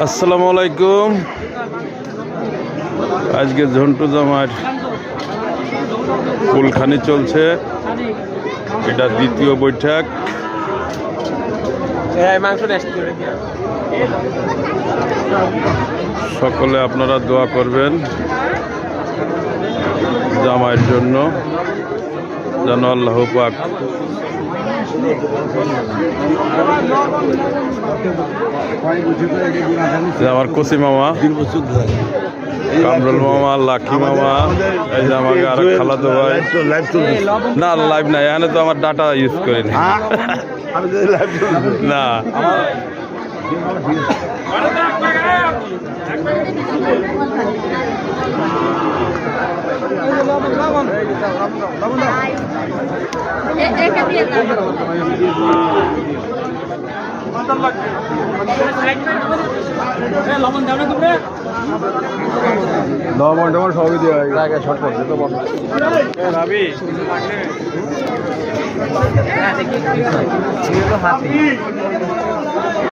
আসসালামু আলাইকুম। আজকে ঝন্টু জামার কুলখানি চলছে, এটা দ্বিতীয় বৈঠক। সকলে আপনারা দোয়া করবেন জামাইয়ের জন্য, যেন আল্লাহ পাক আমার কসি মামা, কামরুল মামা, লাকি মামা, এই যে আমাকে আর খালাতো ভাই। না লাইভ নাই, এখানে তো আমার ডাটা ইউজ করি না। লবণ সবই দিয়ে শর্ট করছে তো ভাবি।